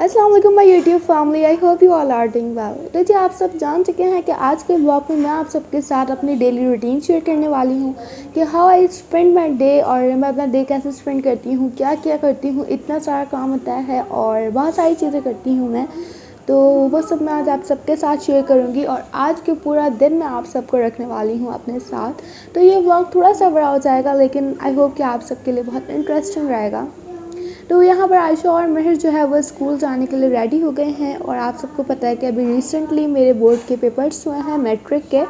अस्सलाम वालेकुम my YouTube family, I hope you all are doing well. तो जी आप सब जान चुके हैं कि आज के ब्लॉग में मैं आप सबके साथ अपनी डेली रूटीन शेयर करने वाली हूँ कि how I spend my day और मैं अपना डे कैसे स्पेंड करती हूँ, क्या क्या करती हूँ। इतना सारा काम होता है और बहुत सारी चीज़ें करती हूँ मैं, तो वो सब मैं आज आप सबके साथ शेयर करूँगी और आज के पूरा दिन मैं आप सबको रखने वाली हूँ अपने साथ। तो ये व्लॉग थोड़ा सा बड़ा हो जाएगा लेकिन आई होप कि आप सबके लिए बहुत इंटरेस्टिंग रहेगा। तो यहाँ पर आयशा और महर जो है वो स्कूल जाने के लिए रेडी हो गए हैं और आप सबको पता है कि अभी रिसेंटली मेरे बोर्ड के पेपर्स हुए हैं मैट्रिक के।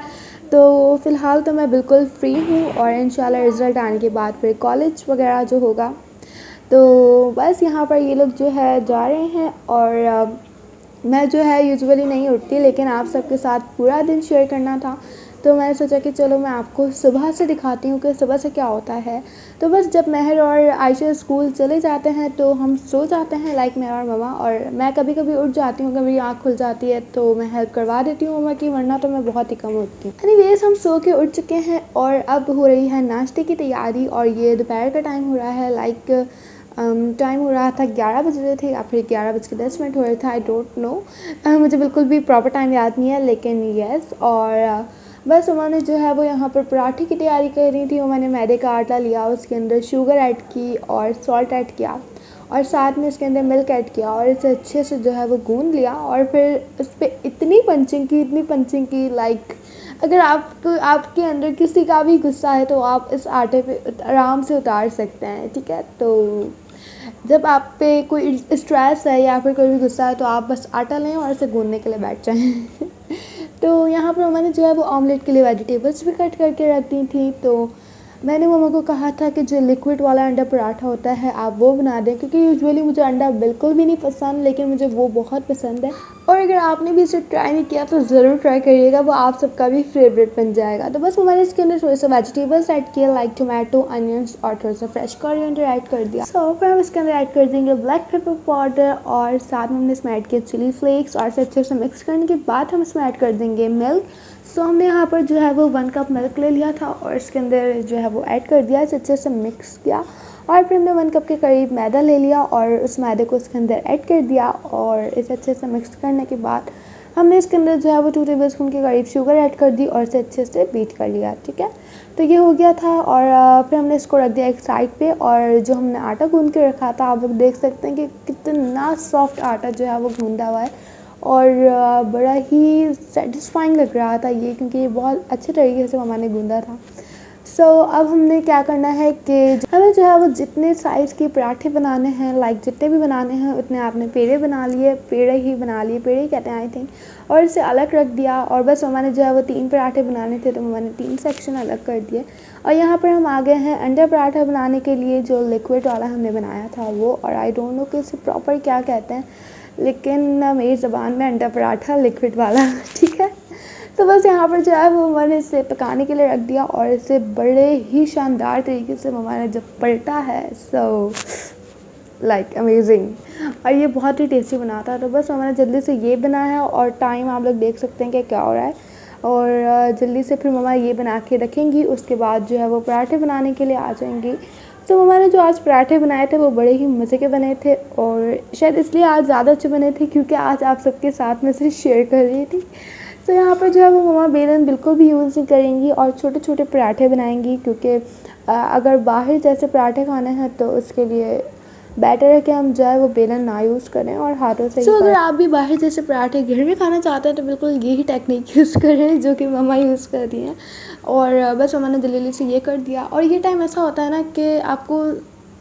तो फ़िलहाल तो मैं बिल्कुल फ्री हूँ और इंशाल्लाह रिज़ल्ट आने के बाद फिर कॉलेज वगैरह जो होगा। तो बस यहाँ पर ये लोग जो है जा रहे हैं और मैं जो है यूजुअली नहीं उठती लेकिन आप सबके साथ पूरा दिन शेयर करना था, तो मैंने सोचा कि चलो मैं आपको सुबह से दिखाती हूँ कि सुबह से क्या होता है। तो बस जब महर और आयशा स्कूल चले जाते हैं तो हम सो जाते हैं, लाइक मैं और ममा, और मैं कभी कभी उठ जाती हूँ, कभी आँख खुल जाती है तो मैं हेल्प करवा देती हूँ ममा की, वरना तो मैं बहुत ही कम उठती हूँ। एनीवेज हम सो के उठ चुके हैं और अब हो रही है नाश्ते की तैयारी और ये दोपहर का टाइम हो रहा है, लाइक टाइम हो रहा था 11 बज रहे थे या फिर 11:10 हो रहे थे, आई डोंट नो। मुझे बिल्कुल भी प्रॉपर टाइम याद नहीं है लेकिन यस। और बस उन्होंने जो है वो यहाँ पर पराठे की तैयारी कर रही थी और मैंने मैदे का आटा लिया, उसके अंदर शुगर ऐड की और सॉल्ट ऐड किया और साथ में इसके अंदर मिल्क ऐड किया और इसे अच्छे से जो है वो गूंद लिया और फिर इस पर इतनी पंचिंग की लाइक अगर आपके अंदर किसी का भी गुस्सा है तो आप इस आटे पे आराम से उतार सकते हैं, ठीक है। तो जब आप पे कोई स्ट्रेस है या फिर कोई भी गुस्सा है तो आप बस आटा लें और इसे गूंदने के लिए बैठ जाएं। तो यहाँ पर मैंने जो है वो ऑमलेट के लिए वेजिटेबल्स भी कट करके रख दी थी। तो मैंने मम्मा को कहा था कि जो लिक्विड वाला अंडा पराठा होता है आप वो बना दें, क्योंकि यूजुअली मुझे अंडा बिल्कुल भी नहीं पसंद लेकिन मुझे वो बहुत पसंद है और अगर आपने भी इसे ट्राई नहीं किया तो ज़रूर ट्राई करिएगा, वो आप सबका भी फेवरेट बन जाएगा। तो बस मैंने इसके अंदर थोड़े से वेजिटेबल्स ऐड किए, लाइक टोमेटो, अनियंस और थोड़ा सा फ्रेश कोरिएंडर ऐड कर दिया। सो फिर हम इसके अंदर ऐड कर देंगे ब्लैक पेपर पाउडर और साथ में हमने इसमें ऐड किया चिली फ्लेक्स और इसे अच्छे से मिक्स करने के बाद हम इसमें ऐड कर देंगे मिल्क। सो हमने यहाँ पर जो है वो 1 कप मिल्क ले लिया था और इसके अंदर जो है वो ऐड कर दिया, इसे अच्छे से मिक्स किया और फिर हमने 1 कप के करीब मैदा ले लिया और उस मैदे को इसके अंदर ऐड कर दिया और इसे अच्छे से मिक्स करने के बाद हमने इसके अंदर जो है वो 2 टेबलस्पून के करीब शुगर ऐड कर दी और इसे अच्छे से बीट कर लिया, ठीक है। तो ये हो गया था और फिर हमने इसको रख दिया एक साइड पे और जो हमने आटा गूंद के रखा था आप लोग देख सकते हैं कि कितना सॉफ्ट आटा जो है वो गूंदा हुआ है और बड़ा ही सेटिस्फाइंग लग रहा था ये, क्योंकि ये बहुत अच्छे तरीके से मम्मा ने गूंदा था। सो अब हमने क्या करना है कि हमें जो है वो जितने साइज़ के पराठे बनाने हैं, लाइक जितने भी बनाने हैं उतने आपने पेड़े बना लिए, पेड़े ही कहते हैं आई थिंक, और इसे अलग रख दिया। और बस मम्मा ने जो है वो 3 पराठे बनाने थे तो मम्मा ने 3 सेक्शन अलग कर दिए। और यहाँ पर हम आ गए हैं अंडा पराठा बनाने के लिए, जो लिक्विड वाला हमने बनाया था वो, और आई डोंट नो कि इसे प्रॉपर क्या कहते हैं लेकिन मेरी ज़बान में अंडा पराठा लिक्विड वाला, ठीक है। तो बस यहाँ पर जो है वो मैंने इसे पकाने के लिए रख दिया और इसे बड़े ही शानदार तरीके से मम्मा ने जब पलटा है, सो लाइक अमेजिंग, और ये बहुत ही टेस्टी बना था। तो बस मम्मा ने जल्दी से ये बनाया और टाइम आप लोग देख सकते हैं कि क्या हो रहा है और जल्दी से फिर मम्मा ये बना के रखेंगी, उसके बाद जो है वो पराठे बनाने के लिए आ जाएंगी। तो मम्मा ने जो आज पराठे बनाए थे वो बड़े ही मज़े के बने थे और शायद इसलिए आज ज़्यादा अच्छे बने थे क्योंकि आज आप सबके साथ में से शेयर कर रही थी। तो यहाँ पर जो है वो मम्मा बेलन बिल्कुल भी यूज़ नहीं करेंगी और छोटे छोटे पराठे बनाएंगी, क्योंकि अगर बाहर जैसे पराठे खाने हैं तो उसके लिए बेटर है कि हम जो है वो बेलन ना यूज़ करें और हाथों से। तो अगर आप भी बाहर जैसे पराठे घर में खाना चाहते हैं तो बिल्कुल यही टेक्निक यूज़ करें जो कि मम्मा यूज़ कर रही हैं। और बस मम्मा ने जल्दी से ये कर दिया। और ये टाइम ऐसा होता है ना कि आपको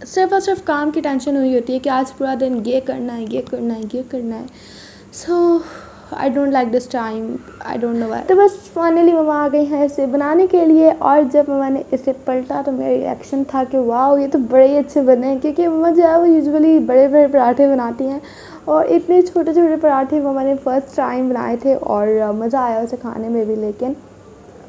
सिर्फ और सिर्फ काम की टेंशन हुई होती है कि आज पूरा दिन ये करना है, ये करना है, ये करना है। So I don't like this time, I don't know why. तो बस फाइनली मम्मा आ गई हैं इसे बनाने के लिए और जब मम्मा ने इसे पलटा तो मेरा रिएक्शन था कि वाह ये तो बड़े ही अच्छे बने हैं, क्योंकि मम्मा जो है वो यूजुअली बड़े बड़े पराठे बनाती हैं और इतने छोटे छोटे पराठे मम्मा ने फर्स्ट टाइम बनाए थे और मज़ा आया उसे खाने में भी। लेकिन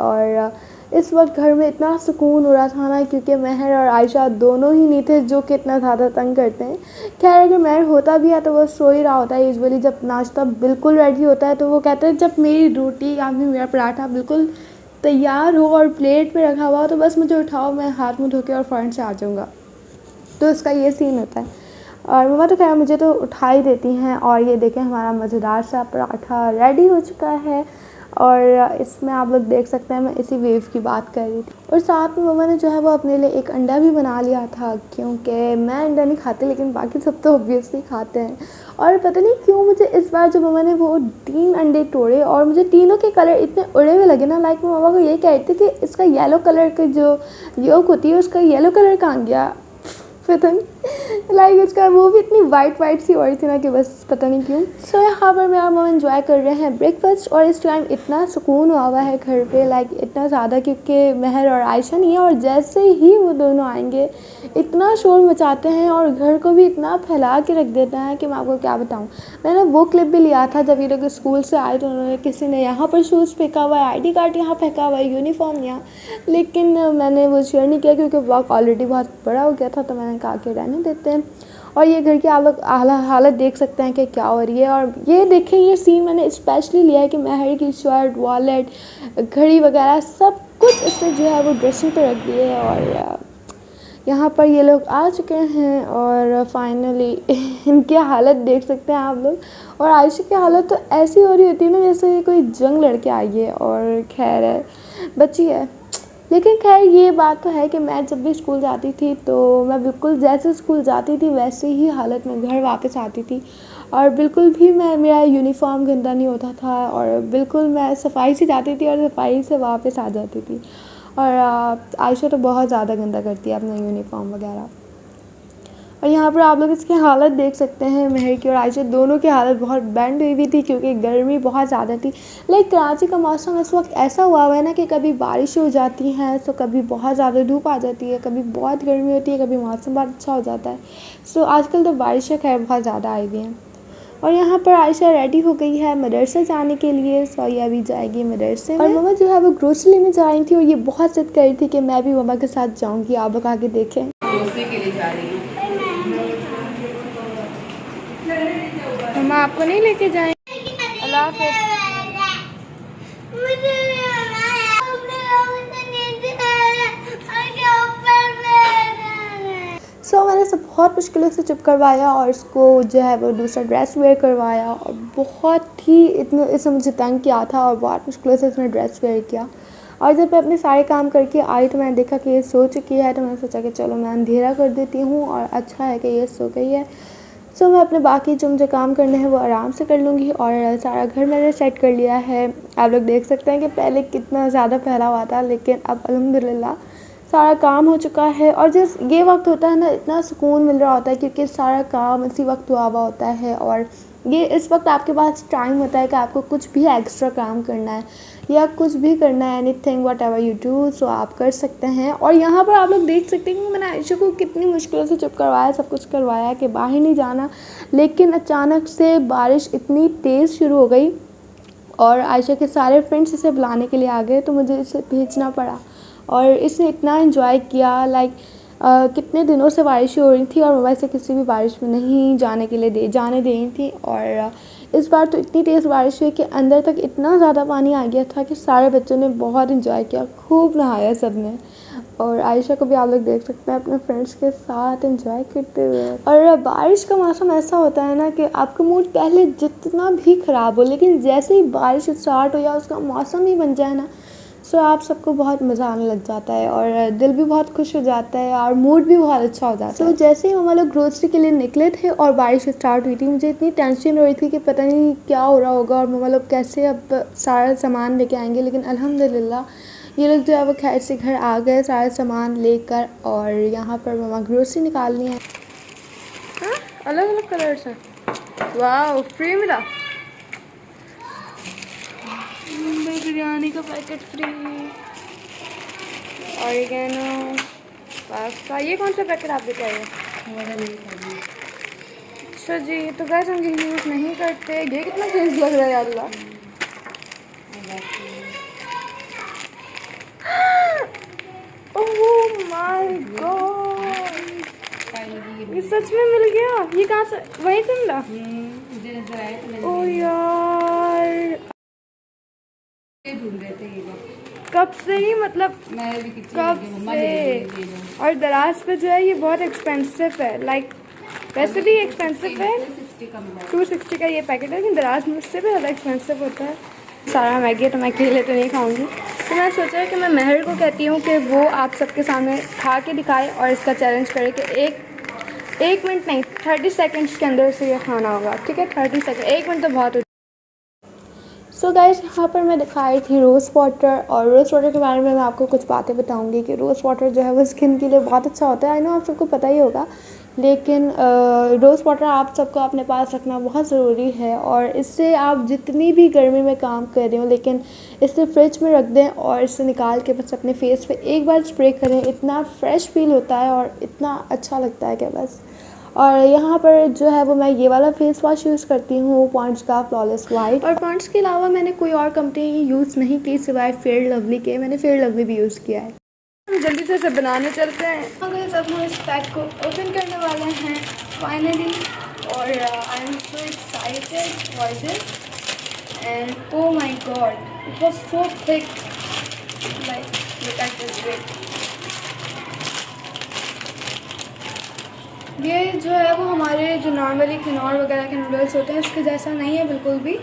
और इस वक्त घर में इतना सुकून हो रहा था ना, क्योंकि महर और आयशा दोनों ही नहीं थे जो कि इतना ज़्यादा तंग करते हैं। खैर अगर महर होता भी है तो वो सो ही रहा होता है यूजुअली, जब नाश्ता बिल्कुल रेडी होता है तो वो कहते हैं जब मेरी रोटी या फिर मेरा पराठा बिल्कुल तैयार हो और प्लेट में रखा हुआ हो तो बस मुझे उठाओ, मैं हाथ मुँह धो के और फ़ौरन से आ जाऊँगा। तो उसका ये सीन होता है। और मम्मा तो खैर मुझे तो उठा ही देती हैं। और ये देखें हमारा मज़ेदार सा पराठा रेडी हो चुका है और इसमें आप लोग देख सकते हैं मैं इसी वेव की बात कर रही थी। और साथ में मम्मा ने जो है वो अपने लिए एक अंडा भी बना लिया था, क्योंकि मैं अंडा नहीं खाती लेकिन बाकी सब तो ऑब्वियसली खाते हैं। और पता नहीं क्यों मुझे इस बार जो मम्मा ने वो 3 अंडे तोड़े और मुझे तीनों के कलर इतने उड़े हुए लगे ना, लाइक मैं मम्मा को ये कह रही थी कि इसका येलो कलर का जो योक होती है उसका येलो कलर कहाँ गया, पता नहीं लाइक उसका वो भी इतनी वाइट सी हो रही थी ना कि बस पता नहीं क्यों। सो यहाँ पर मेरा मम्मा एंजॉय कर रहे हैं ब्रेकफास्ट और इस टाइम इतना सुकून हुआ है घर पे, लाइक इतना ज़्यादा, क्योंकि महर और आयशा नहीं है और जैसे ही वो दोनों आएंगे इतना शोर मचाते हैं और घर को भी इतना फैला के रख देते हैं कि मैं आपको क्या बताऊँ। मैंने वो क्लिप भी लिया था जब ये लोग स्कूल से आए तो उन्होंने किसी ने यहाँ पर शूज़ फेंका हुआ है, ID कार्ड यहाँ फेंका हुआ है, यूनिफॉर्म यहाँ, लेकिन मैंने वो शेयर नहीं किया क्योंकि ब्लॉग ऑलरेडी बहुत बड़ा हो गया था तो मैंने कहा कि रहने देते हैं। और ये घर की आप लोग हालत देख सकते हैं कि क्या हो रही है। और ये देखें ये सीन मैंने स्पेशली लिया है कि महर की शर्ट, वॉलेट, घड़ी वगैरह सब कुछ इसने जो है वो ड्रेसिंग पे रख दिए है। और यहाँ पर ये लोग आ चुके हैं और फाइनली इनकी हालत देख सकते हैं आप लोग। और आयशा की हालत तो ऐसी हो रही होती है ना जैसे कोई जंग लड़के आई है। और खैर है, बच्ची है, लेकिन खैर ये बात तो है कि मैं जब भी स्कूल जाती थी तो मैं बिल्कुल जैसे स्कूल जाती थी वैसे ही हालत में घर वापस आती थी। और बिल्कुल भी मेरा यूनिफॉर्म गंदा नहीं होता था और बिल्कुल मैं सफाई से जाती थी और सफाई से वापस आ जाती थी। और आयशा तो बहुत ज़्यादा गंदा करती है अपना यूनिफॉर्म वगैरह। और यहाँ पर आप लोग इसकी हालत देख सकते हैं, महर की और आयशा दोनों की हालत बहुत बैंड हुई थी क्योंकि गर्मी बहुत ज़्यादा थी। लाइक कराची का मौसम इस वक्त ऐसा हुआ है ना कि कभी बारिश हो जाती है तो कभी बहुत ज़्यादा धूप आ जाती है, कभी बहुत गर्मी होती है, कभी मौसम बहुत अच्छा हो जाता है। सो आजकल तो बारिशें खैर बहुत ज़्यादा आई हुई हैं। और यहाँ पर आयशा रेडी हो गई है मदरसा जाने के लिए। सो ये अभी जाएगी मदरसे में। और मम्मा जो है वो ग्रोसरी लेने जा रही थी और ये बहुत जिद कर रही थी कि मैं भी मम्मा के साथ जाऊँगी, आप लोग आगे देखें। ग्रोसरी के लिए जा रही हूँ। मम्मा आपको नहीं लेके जाएं। अल्लाह हाफ़िज़। सो मैंने सब बहुत मुश्किलों से चुप करवाया और इसको जो है वो दूसरा ड्रेस वेयर करवाया और बहुत ही इतने इसने मुझे तंग किया था और बहुत मुश्किलों से इसने ड्रेस वेयर किया। और जब मैं अपने सारे काम करके आई तो मैंने देखा कि ये सो चुकी है तो मैंने सोचा कि चलो मैं अंधेरा कर देती हूँ और अच्छा है कि ये सो गई है। सो मैं अपने बाकी जो मुझे काम करने हैं वो आराम से कर लूँगी। और सारा घर मैंने सेट कर लिया है। आप लोग देख सकते हैं कि पहले कितना ज़्यादा फैला हुआ था लेकिन अब अल्हम्दुलिल्लाह सारा काम हो चुका है। और जिस ये वक्त होता है ना इतना सुकून मिल रहा होता है क्योंकि सारा काम इसी वक्त हुआ हुआ होता है। और ये इस वक्त आपके पास टाइम होता है कि आपको कुछ भी एक्स्ट्रा काम करना है या कुछ भी करना है, anything whatever you do, so आप कर सकते हैं। और यहाँ पर आप लोग देख सकते हैं कि मैंने आयशा को कितनी मुश्किलों से चुप करवाया, सब कुछ करवाया कि बाहर नहीं जाना, लेकिन अचानक से बारिश इतनी तेज़ शुरू हो गई और आयशा के सारे फ्रेंड्स इसे बुलाने के लिए आ गए तो मुझे इसे भेजना पड़ा। और इसने इतना एंजॉय किया, लाइक कितने दिनों से बारिश हो रही थी और मम्मा इसे किसी भी बारिश में नहीं जाने के लिए जाने दे रही थी। और इस बार तो इतनी तेज़ बारिश हुई कि अंदर तक इतना ज़्यादा पानी आ गया था कि सारे बच्चों ने बहुत एंजॉय किया, खूब नहाया सब ने। और आयशा को भी आप लोग देख सकते हैं अपने फ्रेंड्स के साथ एंजॉय करते हुए। और बारिश का मौसम ऐसा होता है ना कि आपका मूड पहले जितना भी ख़राब हो लेकिन जैसे ही बारिश स्टार्ट हो या उसका मौसम ही बन जाए ना, सो आप सबको बहुत मज़ा आने लग जाता है और दिल भी बहुत खुश हो जाता है और मूड भी बहुत अच्छा हो जाता है। तो जैसे ही मम्मा लोग ग्रोसरी के लिए निकले थे और बारिश स्टार्ट हुई थी, मुझे इतनी टेंशन हो रही थी कि पता नहीं क्या हो रहा होगा और मम्मा लोग कैसे अब सारा सामान लेके आएंगे। लेकिन अल्हम्दुलिल्लाह ये लोग जो है वो खैर से घर आ गए सारा सामान लेकर। और यहाँ पर मम्मा ग्रोसरी निकालनी है। हाँ, अलग अलग कलर से, वाह फ्री मिला, बिरयानी का पैकेट फ्री, ऑरिगेनो, पास्ता। ये कौन सा पैकेट आप लेके आए? अच्छा जी, तो गैस हम ये यूज़ नहीं करते। ये कितना तेज लग रहा है अल्लाह। ओह माय गॉड, ये सच में मिल गया। ये कहाँ से, वहीं से मिला? ओह यार, कब से ही, मतलब कब से। और दराज पे जो है ये बहुत एक्सपेंसिव है, लाइक वैसे भी एक्सपेंसिव है, 260 का ये पैकेट है, लेकिन दराज में उससे भी ज़्यादा एक्सपेंसिव होता है। सारा मैगी है तो मैं अकेले तो नहीं खाऊंगी, तो मैं सोचा कि मैं महर को कहती हूँ कि वो आप सबके सामने खा के दिखाए और इसका चैलेंज करे कि एक मिनट नहीं 30 सेकंड्स के अंदर से ये खाना होगा। ठीक है, 30 सेकंड, 1 मिनट तो बहुत हो। सो गाइस, यहाँ पर मैं दिखाई थी रोज़ वाटर, और रोज़ वाटर के बारे में मैं आपको कुछ बातें बताऊंगी कि रोज़ वाटर जो है वो स्किन के लिए बहुत अच्छा होता है। आई नो आप सबको पता ही होगा, लेकिन रोज़ वाटर आप सबको अपने पास रखना बहुत ज़रूरी है। और इससे आप जितनी भी गर्मी में काम कर रहे हो, लेकिन इसे फ्रिज में रख दें और इसे निकाल के बस अपने फेस पे एक बार स्प्रे करें, इतना फ्रेश फील होता है और इतना अच्छा लगता है कि बस। और यहाँ पर जो है वो मैं ये वाला फेस वॉश यूज़ करती हूँ, पॉन्ड्स का फ्लॉलेस वाइट। और पॉन्ड्स के अलावा मैंने कोई और कंपनी यूज़ नहीं की सिवाय फेयर लवली के। मैंने फेयर लवली भी यूज़ किया है। हम जल्दी से इसे बनाने चलते हैं। अगर जब हम इस पैक को ओपन करने वाले हैं फाइनली, और I am so excited for this, and oh my God, it was so thick, like look at this weight. ये जो है वो हमारे जो नॉर्मली किनौर वगैरह के नूडल्स होते हैं इसके जैसा नहीं है बिल्कुल भी,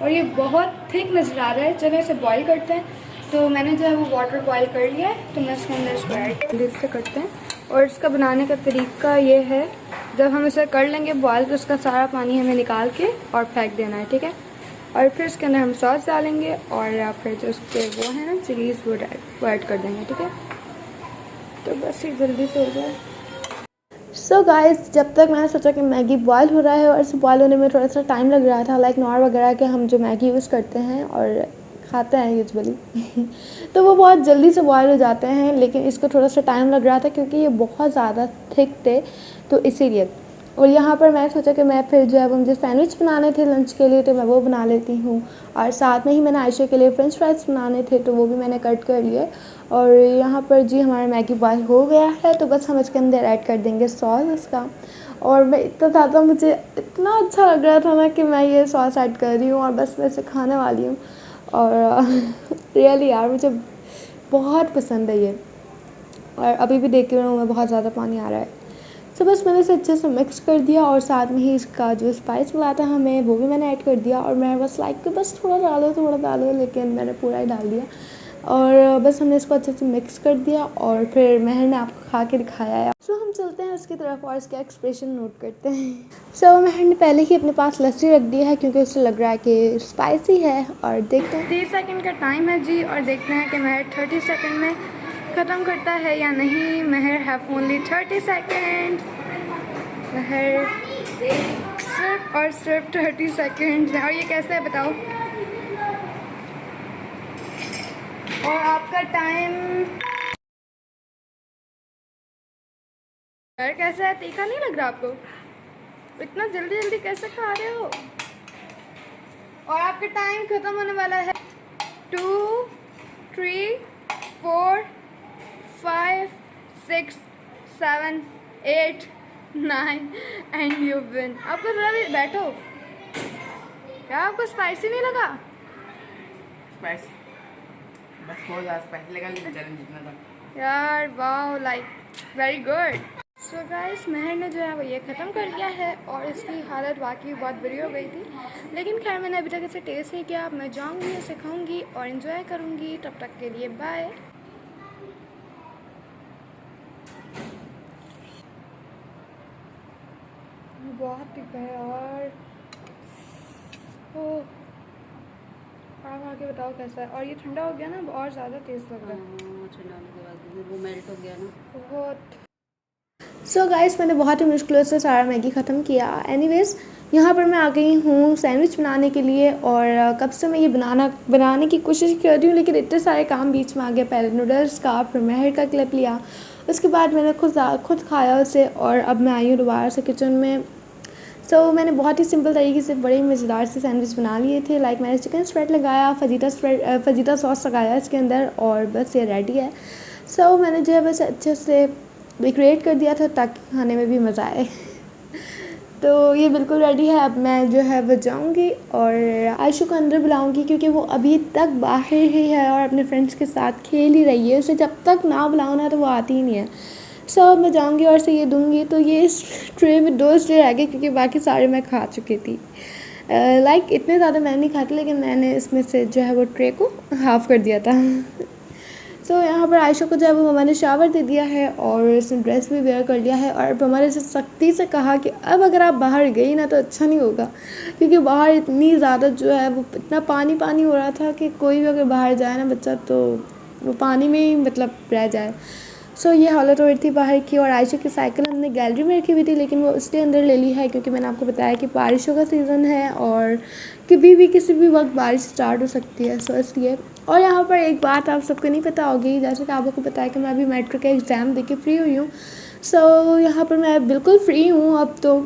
और ये बहुत थिक नज़र आ रहा है। चलो इसे बॉईल करते हैं। तो मैंने जो है वो वाटर बॉईल कर लिया है, तो मैं इसके अंदर इसको ऐड से करते हैं। और इसका बनाने का तरीका ये है, जब हम इसे कर लेंगे बॉईल तो उसका सारा पानी हमें निकाल के और फेंक देना है। ठीक है, और फिर इसके अंदर हम सॉस डालेंगे और फिर जो उसके वो है ना चिलीज़, वो ऐड कर देंगे। ठीक है, तो बस ये जल्दी से हो जाए। सो गाइस, जब तक मैंने सोचा कि मैगी बॉयल हो रहा है और इसे बॉयल होने में थोड़ा सा टाइम लग रहा था, लाइक नॉर वगैरह के हम जो मैगी यूज़ करते हैं और खाते हैं यूजुअली तो वो बहुत जल्दी से बॉयल हो जाते हैं, लेकिन इसको थोड़ा सा टाइम लग रहा था क्योंकि ये बहुत ज़्यादा थिक थे, तो इसीलिए। और यहाँ पर मैं सोचा कि मैं फिर जो है वो मुझे सैंडविच बनाने थे लंच के लिए, तो मैं वो बना लेती हूँ। और साथ में ही मैंने आयशा के लिए फ्रेंच फ्राइज बनाने थे, तो वो भी मैंने कट कर लिए। और यहाँ पर जी हमारा मैगी बॉयल हो गया है, तो बस हम इसके अंदर ऐड कर देंगे सॉस इसका। और मैं इतना ज़्यादा, मुझे इतना अच्छा लग रहा था ना कि मैं ये सॉस ऐड कर रही हूँ और बस मैं इसे खाने वाली हूँ। और रियली यार मुझे बहुत पसंद है ये, और अभी भी देख रही हूँ मैं बहुत ज़्यादा पानी आ रहा है। तो बस मैंने इसे अच्छे से मिक्स कर दिया, और साथ में ही इसका जो स्पाइस मिला था हमें वो भी मैंने ऐड कर दिया। और मैं बस लाइक बस थोड़ा डालो, लेकिन मैंने पूरा ही डाल दिया। और बस हमने इसको अच्छे से मिक्स कर दिया, और फिर महर ने आपको खा के दिखाया है। सो हम चलते हैं उसकी तरफ और इसका एक्सप्रेशन नोट करते हैं। सो महर ने पहले ही अपने पास लस्सी रख दी है क्योंकि उससे लग रहा है कि स्पाइसी है। और देखते हैं, 30 सेकंड का टाइम है जी, और देखते हैं कि महर 30 सेकंड में ख़त्म करता है या नहीं। महर हैव ओनली 30 सेकंड। महर सिर्फ और सिर्फ 30 सेकंड है। और ये कैसे है बताओ? और आपका टाइम यार कैसा है? तीखा नहीं लग रहा आपको? इतना जल्दी जल्दी कैसे खा रहे हो? और आपका टाइम खत्म होने वाला है। 2 3 4 5 6 7 8 9 एंड यू विन। आपको जरा भी बैठो। क्या आपको स्पाइसी नहीं लगा? स्पाइसी बस बहुत ज़्यादा स्पाइसी लगा, लेकिन चैलेंज जीतना था यार। वाह, like very good. So guys, Mehar ने जो है वो ये ख़त्म कर लिया है, और इसकी हालत वाकई बहुत बुरी हो गई थी, लेकिन खैर मैंने अभी तक इसे टेस्ट नहीं किया। मैं जाऊंगी, इसे खाऊंगी और इन्जॉय करूंगी। तब तक के लिए बाय। बहुत तीखा है यार। ओह, आप आके बताओ कैसा है। और ये ठंडा हो गया ना, और ज़्यादा टेस्ट लग रहा है। ठंडा होने के बाद वो मेल्ट हो गया ना बहुत। सो गाइस, मैंने बहुत ही मुश्किलों से सारा मैगी ख़त्म किया। एनीवेज़, यहाँ पर मैं आ गई हूँ सैंडविच बनाने के लिए, और कब से मैं ये बनाने की कोशिश कर रही हूँ, लेकिन इतने सारे काम बीच में आ गए। पहले नूडल्स का, फिर महर का क्लिप लिया, उसके बाद मैंने खुद खाया उसे, और अब मैं आई हूँ दोबारा से किचन में। सो मैंने बहुत ही सिंपल तरीके से बड़े मज़ेदार से सैंडविच बना लिए थे। लाइक मैंने चिकन स्प्रेड लगाया, फजीता सॉस लगाया इसके अंदर, और बस ये रेडी है। सो मैंने जो है बस अच्छे से डेकोरेट कर दिया था ताकि खाने में भी मज़ा आए तो ये बिल्कुल रेडी है। अब मैं जो है वो जाऊँगी और आयशु को अंदर बुलाऊँगी, क्योंकि वो अभी तक बाहर ही है और अपने फ्रेंड्स के साथ खेल ही रही है। उसे जब तक ना बुलाओ ना तो वो आती ही नहीं है। सो अब मैं जाऊँगी और से ये दूँगी, तो ये इस ट्रे में 2 ट्रे रह गए क्योंकि बाकी सारे मैं खा चुकी थी। लाइक इतने ज़्यादा मैं नहीं खाती, लेकिन मैंने इसमें से जो है वो ट्रे को हाफ़ कर दिया था। सो यहाँ पर आयशा को जो है वो मम्मा ने शावर दे दिया है और इसने ड्रेस भी वेयर कर लिया है, और मम्मा ने इसे सख्ती से कहा कि अब अगर आप बाहर गई ना तो अच्छा नहीं होगा, क्योंकि बाहर इतनी ज़्यादा जो है वो इतना पानी पानी हो रहा था कि कोई भी अगर बाहर जाए ना बच्चा तो वो पानी में ही मतलब रह जाए। सो ये हालत हो रही थी बाहर की। और आयशा की साइकिल हमने गैलरी में रखी हुई थी, लेकिन वो इसलिए अंदर ले ली है क्योंकि मैंने आपको बताया कि बारिशों का सीज़न है और कभी भी किसी भी वक्त बारिश स्टार्ट हो सकती है, सो इसलिए। और यहाँ पर एक बात आप सबको नहीं पता होगी, जैसे कि आप लोग को पता है कि मैं अभी मैट्रिक का एग्ज़ाम दे के फ्री हुई हूँ। सो यहाँ पर मैं बिल्कुल फ्री हूँ अब तो,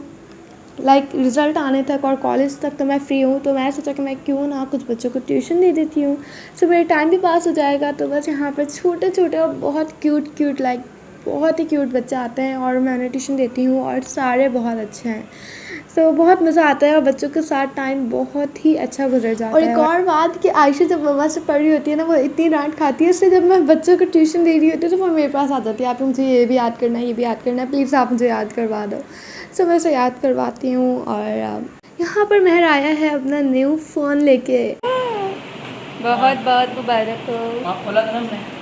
लाइक रिज़ल्ट आने तक और कॉलेज तक तो मैं फ़्री हूँ। तो मैं सोचा कि मैं क्यों ना कुछ बच्चों को ट्यूशन दे देती हूँ, सो मेरा टाइम भी पास हो जाएगा। तो बस यहाँ पर छोटे छोटे और बहुत क्यूट लाइक बहुत ही क्यूट बच्चे आते हैं और मैं उन्हें ट्यूशन देती हूँ और सारे बहुत अच्छे हैं। सो बहुत मज़ा आता है और बच्चों के साथ टाइम बहुत ही अच्छा गुजर जाता है। और एक और बात कि आयशा जब मम्मा से पढ़ रही होती है ना, वो इतनी डांट खाती है, इसलिए जब मैं बच्चों को ट्यूशन दे रही होती है तो वो मेरे पास आ जाती है, आप मुझे ये भी याद करना है, ये भी याद करना है, प्लीज़ आप मुझे याद करवा दो। सो मैं उसे याद करवाती हूँ। और यहाँ पर महर आया है अपना न्यू फ़ोन लेके, बहुत बहुत मुबारक हो। खोला था ना हमने।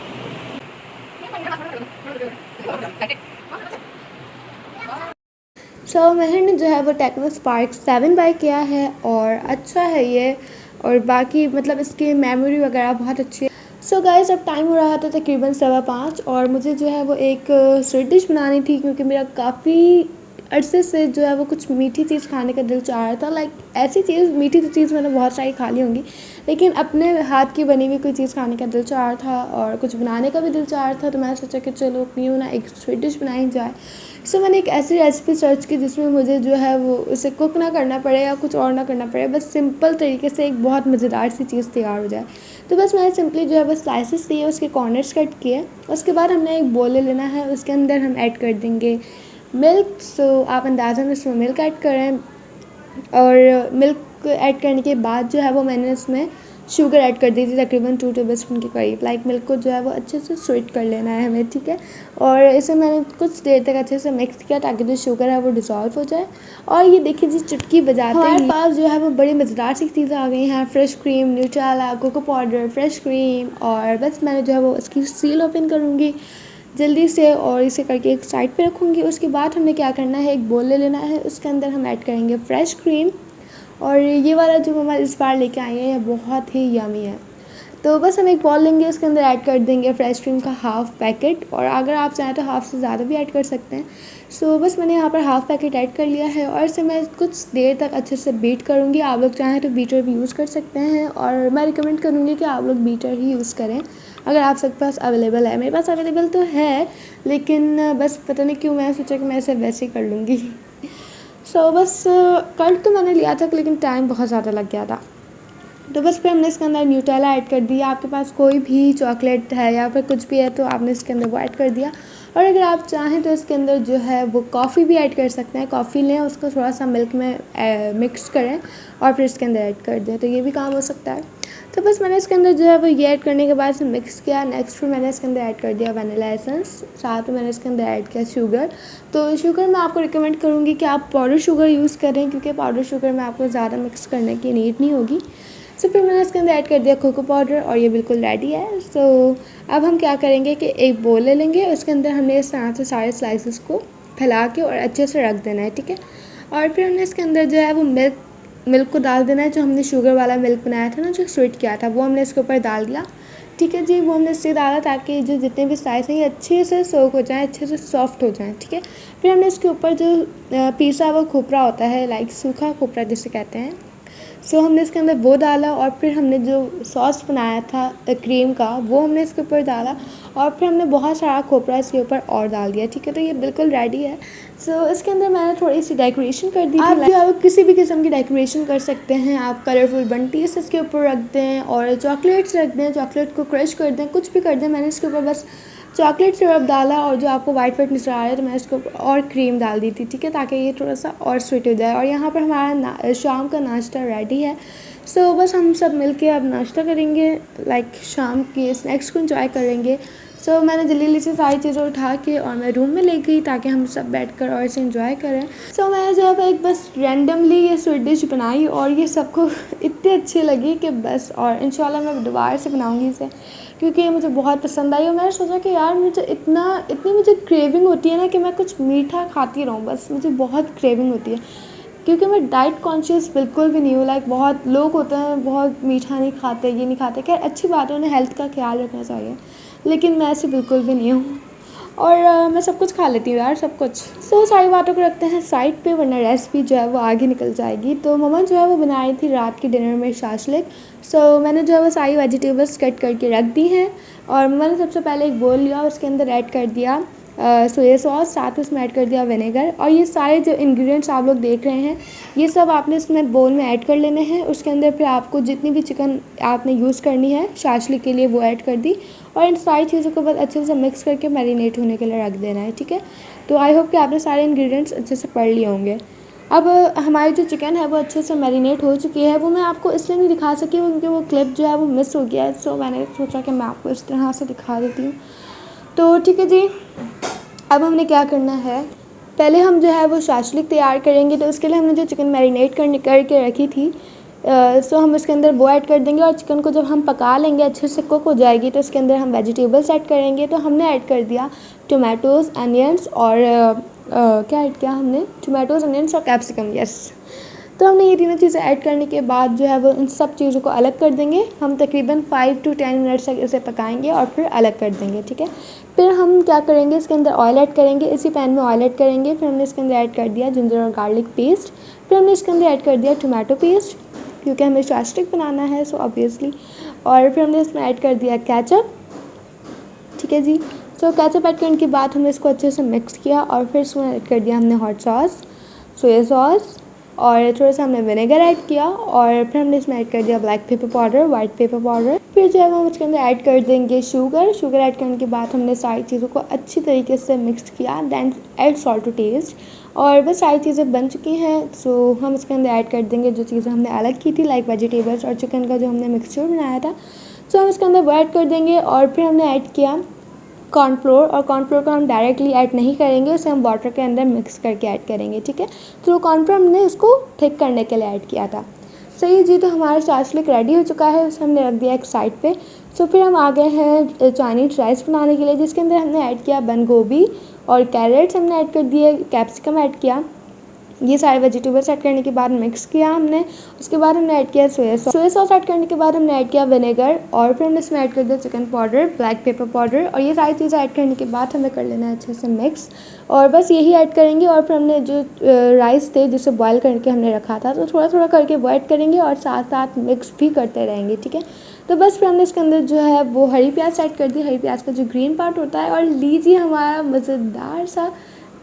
सो महर ने जो है वो टेक्नो स्पार्क 7 बाय किया है और अच्छा है ये, और बाकी मतलब इसकी मेमोरी वगैरह बहुत अच्छी है। सो गाइस अब टाइम हो रहा था तकरीबन 5:15 और मुझे जो है वो एक स्वीट डिश बनानी थी, क्योंकि मेरा काफ़ी अरसे से जो है वो कुछ मीठी चीज़ खाने का दिल चाह रहा था। लाइक ऐसी चीज़, मीठी तो चीज़ मैंने बहुत सारी खा ली होंगी, लेकिन अपने हाथ की बनी हुई कोई चीज़ खाने का दिल चाह रहा था और कुछ बनाने का भी दिल चाह रहा था। तो मैंने सोचा कि चलो क्यों ना एक स्वीट डिश बनाई जाए। सो मैंने एक ऐसी रेसिपी सर्च की जिसमें मुझे जो है वो उसे कुक ना करना पड़े या कुछ और ना करना पड़े, बस सिंपल तरीके से एक बहुत मज़ेदार सी चीज़ तैयार हो जाए। तो बस मैंने सिंपली जो है वो स्लाइसेस लिए, उसके कॉर्नर्स कट किए। उसके बाद हमने एक बोल ले लेना है, उसके अंदर हम ऐड कर देंगे मिल्क। सो आप अंदाज़न इसमें मिल्क ऐड करें, और मिल्क ऐड करने के बाद जो है वो मैंने इसमें शुगर ऐड कर दी थी तकरीबन 2 टेबलस्पून के करीब। लाइक मिल्क को जो है वो अच्छे से स्वीट कर लेना है हमें, ठीक है। और इसे मैंने कुछ देर तक अच्छे से मिक्स किया ताकि जो शुगर है वो डिज़ोल्व हो जाए। और ये देखिए जी, चुटकी बजाते ही हमारे पास जो है वो बड़ी मज़ेदार सी चीज़ें आ गई हैं। Fresh cream, Nutella, cocoa powder, fresh cream, और बस मैंने जो है वो इसकी सील ओपन करूँगी जल्दी से और इसे करके एक साइड पे रखूँगी। उसके बाद हमने क्या करना है, एक बोल ले लेना है, उसके अंदर हम ऐड करेंगे फ्रेश क्रीम। और ये वाला जो मम्मा इस बार लेके आई है ये बहुत ही यमी है। तो बस हम एक बॉल लेंगे, उसके अंदर ऐड कर देंगे फ्रेश क्रीम का हाफ़ पैकेट, और अगर आप चाहें तो हाफ़ से ज़्यादा भी ऐड कर सकते हैं। सो बस मैंने यहाँ पर हाफ़ पैकेट ऐड कर लिया है और इसे मैं कुछ देर तक अच्छे से बीट करूँगी। आप लोग चाहें तो बीटर भी यूज़ कर सकते हैं, और मैं रिकमेंड करूँगी कि आप लोग बीटर ही यूज़ करें अगर आप सबके पास अवेलेबल है। मेरे पास अवेलेबल तो है, लेकिन बस पता नहीं क्यों मैं सोचा कि मैं इसे वैसे ही कर लूँगी। सो बस कर तो मैंने लिया था, लेकिन टाइम बहुत ज़्यादा लग गया था। तो बस फिर हमने इसके अंदर न्यूटेला ऐड कर दिया। आपके पास कोई भी चॉकलेट है या फिर कुछ भी है तो आपने इसके अंदर वो ऐड कर दिया। और अगर आप चाहें तो इसके अंदर जो है वो कॉफ़ी भी ऐड कर सकते हैं। कॉफ़ी लें, उसको थोड़ा सा मिल्क में मिक्स करें और फिर इसके अंदर ऐड कर दें, तो ये भी काम हो सकता है। तो बस मैंने इसके अंदर जो है वो ये ऐड करने के बाद से मिक्स किया। नेक्स्ट फिर मैंने इसके अंदर ऐड कर दिया वनीला एसेंस, साथ में मैंने इसके अंदर ऐड किया शुगर। तो शुगर मैं आपको रिकमेंड करूँगी कि आप पाउडर शुगर यूज़ करें, क्योंकि पाउडर शुगर में आपको ज़्यादा मिक्स करने की नीड नहीं होगी। सो फिर मैंने इसके अंदर ऐड कर दिया कोको पाउडर और ये बिल्कुल रेडी है। सो अब हम क्या करेंगे कि एक बोल ले लेंगे, उसके अंदर हमने इस तरह से सारे स्लाइसेस को फैला के और अच्छे से रख देना है, ठीक है। और फिर हमने इसके अंदर जो है वो मिल्क को डाल देना है, जो हमने शुगर वाला मिल्क बनाया था ना, जो स्वीट किया था, वो हमने इसके ऊपर डाल दिया, ठीक है जी। वो हमने इससे डाला ताकि जो जितने भी स्लाइस हैं ये अच्छे से सोक हो जाएँ, अच्छे से सॉफ्ट हो जाएँ, ठीक है। फिर हमने इसके ऊपर जो पिसा हुआ खोपरा होता है, लाइक सूखा खोपरा जिसे कहते हैं, सो हमने इसके अंदर वो डाला। और फिर हमने जो सॉस बनाया था क्रीम का, वो हमने इसके ऊपर डाला, और फिर हमने बहुत सारा खोपरा इसके ऊपर और डाल दिया, ठीक है। तो ये बिल्कुल रेडी है। सो इसके अंदर मैंने थोड़ी सी डेकोरेशन कर दी थी। आप जो है किसी भी किस्म की डेकोरेशन कर सकते हैं। आप कलरफुल बंटीज इसके ऊपर रख दें और चॉकलेट्स रख दें, चॉकलेट को क्रश कर दें, कुछ भी कर दें। मैंने इसके ऊपर बस चॉकलेट सिरप डाला, और जो आपको वाइट वाइट नज़र आ रहा है तो मैंने इसके ऊपर और क्रीम डाल दी थी, ठीक है, ताकि ये थोड़ा सा और स्वीट हो जाए। और यहाँ पर हमारा शाम का नाश्ता रेडी है। सो बस हम सब मिलके अब नाश्ता करेंगे, लाइक शाम के स्नैक्स को एंजॉय करेंगे। सो मैंने जल्दी जल्दी से सारी चीज़ें उठा के और मैं रूम में ले गई ताकि हम सब बैठकर और इसे एंजॉय करें। सो मैंने जब एक बस रैंडमली ये स्वीट डिश बनाई और ये सबको इतनी अच्छी लगी कि बस, और इंशाल्लाह मैं दोबारा से बनाऊँगी इसे, क्योंकि ये मुझे बहुत पसंद आई। और मैंने सोचा कि यार मुझे इतनी मुझे क्रेविंग होती है ना कि मैं कुछ मीठा खाती रहूँ, बस मुझे बहुत क्रेविंग होती है, क्योंकि मैं डाइट कॉन्शियस बिल्कुल भी नहीं हूँ। लाइक बहुत लोग होते हैं बहुत मीठा नहीं खाते, ये नहीं खाते, खैर अच्छी बात है, उन्हें हेल्थ का ख्याल रखना चाहिए, लेकिन मैं ऐसी बिल्कुल भी नहीं हूँ। और मैं सब कुछ खा लेती हूँ यार, सब कुछ। सो सारी बातों को रखते हैं साइड पे, वरना रेसिपी जो है वो आगे निकल जाएगी। तो मम्मा जो है वो बना रही थी रात की डिनर में शाशलिक। सो मैंने जो है वो सारी वेजिटेबल्स कट करके रख दी हैं, और मम्मा ने सबसे पहले एक बोल लिया, उसके अंदर ऐड कर दिया सोया सॉस, साथ उसमें ऐड कर दिया विनेगर, और ये सारे जो इंग्रेडिएंट्स आप लोग देख रहे हैं ये सब आपने इसमें बोल में ऐड कर लेने हैं। उसके अंदर फिर आपको जितनी भी चिकन आपने यूज़ करनी है शाशलिक के लिए वो ऐड कर दी, और इन सारी चीज़ों को बहुत अच्छे से मिक्स करके मैरिनेट होने के लिए रख देना है, ठीक है। तो आई होप कि आपने सारे इंग्रेडिएंट्स अच्छे से पढ़ लिए होंगे। अब हमारी जो चिकन है वो अच्छे से मैरिनेट हो चुकी है। वो मैं आपको इसलिए नहीं दिखा सकी क्योंकि वो क्लिप जो है वो मिस हो गया है, सो मैंने सोचा कि मैं आपको इस तरह से दिखा देती हूँ। तो ठीक है जी, अब हमने क्या करना है, पहले हम जो है वो शाशलिक तैयार करेंगे। तो उसके लिए हमने जो चिकन मैरिनेट करके रखी थी सो हम इसके अंदर वो ऐड कर देंगे, और चिकन को जब हम पका लेंगे अच्छे से कुक हो जाएगी तो इसके अंदर हम वेजिटेबल्स ऐड करेंगे। तो हमने ऐड कर दिया टोमेटोज़, अनियंस और क्या ऐड किया हमने, टोमेटोज़, अनियंस और कैप्सिकम, यस। तो हमने ये तीनों चीज़ें ऐड करने के बाद जो है वो इन सब चीज़ों को अलग कर देंगे। हम तकरीबन 5 to 10 मिनट्स तक इसे पकाएंगे और फिर अलग कर देंगे, ठीक है। फिर हम क्या करेंगे, इसके अंदर ऑयल ऐड करेंगे, इसी पैन में ऑयल ऐड करेंगे। फिर हमने इसके अंदर ऐड कर दिया जिंजर और गार्लिक पेस्ट। फिर हमने इसके अंदर ऐड कर दिया टोमेटो पेस्ट, क्योंकि हमें शाशलिक बनाना है सो ऑब्वियसली। और फिर हमने इसमें ऐड कर दिया केचप, ठीक है जी। सो केचप ऐड करने के बाद हमने इसको अच्छे से मिक्स किया, और फिर इसमें ऐड कर दिया हमने हॉट सॉस, सोया सॉस, और थोड़ा सा हमने विनेगर ऐड किया, और फिर हमने इसमें ऐड कर दिया black pepper powder, white pepper powder. फिर जो है हम उसके अंदर ऐड कर देंगे शुगर ऐड करने के बाद हमने सारी चीज़ों को अच्छी तरीके से मिक्स किया, then add salt to taste. और बस सारी चीज़ें बन चुकी हैं, सो हम इसके अंदर ऐड कर देंगे जो चीज़ें हमने अलग की थी, लाइक वेजिटेबल्स और चिकन का जो हमने मिक्सचर बनाया था, सो हम इसके अंदर वो ऐड कर देंगे। और फिर हमने ऐड किया कॉर्नफ्लोर, और कॉर्नफ्लोर को हम डायरेक्टली ऐड नहीं करेंगे, उसे हम वाटर के अंदर मिक्स करके ऐड करेंगे, ठीक है। तो कॉर्नफ्लोर हमने उसको थिक करने के लिए ऐड किया था। सही जी, तो हमारा शाशलिक रेडी हो चुका है, उसे हमने रख दिया एक साइड पे। सो फिर हम आ गए हैं चाइनीज़ राइस बनाने के लिए, जिसके अंदर हमने ऐड किया बंद गोभी और कैरेट्स हमने ऐड कर दिए, कैप्सिकम ऐड किया, ये सारे वेजिटेबल्स ऐड करने के बाद मिक्स किया हमने। उसके बाद हमने ऐड किया सोया सॉस ऐड करने के बाद हमने ऐड किया विनेगर, और फिर हमने इसमें ऐड कर दिया chicken powder, black pepper powder, और ये सारी चीज़ें ऐड करने के बाद हमें कर लेना है अच्छे से मिक्स, और बस यही ऐड करेंगे। और फिर हमने जो राइस थे जिसे बॉयल करके हमने रखा था, तो थोड़ा थोड़ा करके वो ऐड करेंगे और साथ साथ मिक्स भी करते रहेंगे, ठीक है। तो बस फिर हमने इसके अंदर जो है वो हरी प्याज ऐड कर दी, हरी प्याज का जो ग्रीन पार्ट होता है, और लीजिए हमारा मज़ेदार सा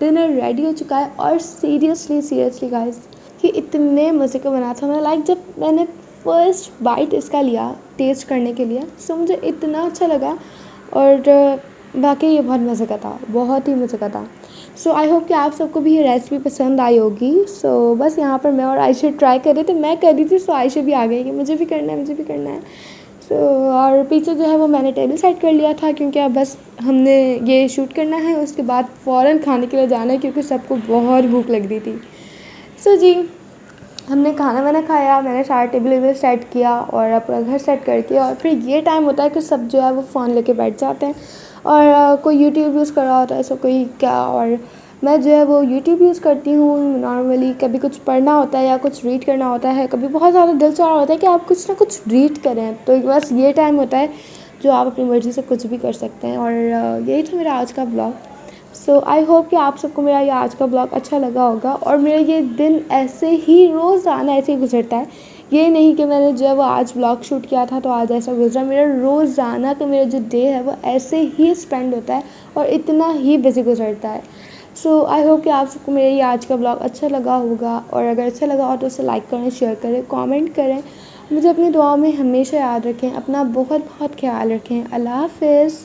डिनर रेडी हो चुका है। और सीरियसली गाइस, ये इतने मज़े का बना था, मैं लाइक जब मैंने फर्स्ट बाइट इसका लिया टेस्ट करने के लिए, सो मुझे इतना अच्छा लगा, और वाकई ये बहुत मज़े का था, बहुत ही मज़े का था। सो आई होप कि आप सबको भी ये रेसिपी पसंद आई होगी। सो बस यहाँ पर मैं और आयशा ट्राई कर रहे थे, मैं कर रही थी, सो आयशा भी आ गई कि मुझे भी करना है, मुझे भी करना है। सो और पीछे जो है वो मैंने टेबल सेट कर लिया था, क्योंकि अब बस हमने ये शूट करना है, उसके बाद फ़ौरन खाने के लिए जाना है, क्योंकि सबको बहुत भूख लग रही थी। सो जी, हमने खाना वाना खाया, मैंने सारा टेबल वेबल सेट किया और अपना घर सेट करके, और फिर ये टाइम होता है कि सब जो है वो फ़ोन लेके बैठ जाते हैं, और कोई यूट्यूब यूज़ कर रहा होता है, सो कोई क्या, और मैं जो है वो यूट्यूब यूज़ करती हूँ नॉर्मली। कभी कुछ पढ़ना होता है या कुछ रीड करना होता है, कभी बहुत ज़्यादा दिल चाह रहा होता है कि आप कुछ ना कुछ रीड करें, तो बस ये टाइम होता है जो आप अपनी मर्ज़ी से कुछ भी कर सकते हैं। और यही था मेरा आज का ब्लॉग। सो आई होप कि आप सबको मेरा ये आज का ब्लॉग अच्छा लगा होगा, और मेरा ये दिन ऐसे ही रोज़ाना ऐसे ही गुजरता है, ये नहीं कि मैंने जो है वो आज ब्लॉग शूट किया था तो आज ऐसा गुजरा। मेरा रोज़ाना का मेरा जो डे है वो ऐसे ही स्पेंड होता है और इतना ही बिजी गुजरता है। सो आई होप कि आप सबको मेरा ये आज का ब्लॉग अच्छा लगा होगा, और अगर अच्छा लगा हो तो उसे लाइक करें, शेयर करें, कमेंट करें। मुझे अपनी दुआओं में हमेशा याद रखें, अपना बहुत बहुत ख्याल रखें। अल्लाह हाफ़िज़।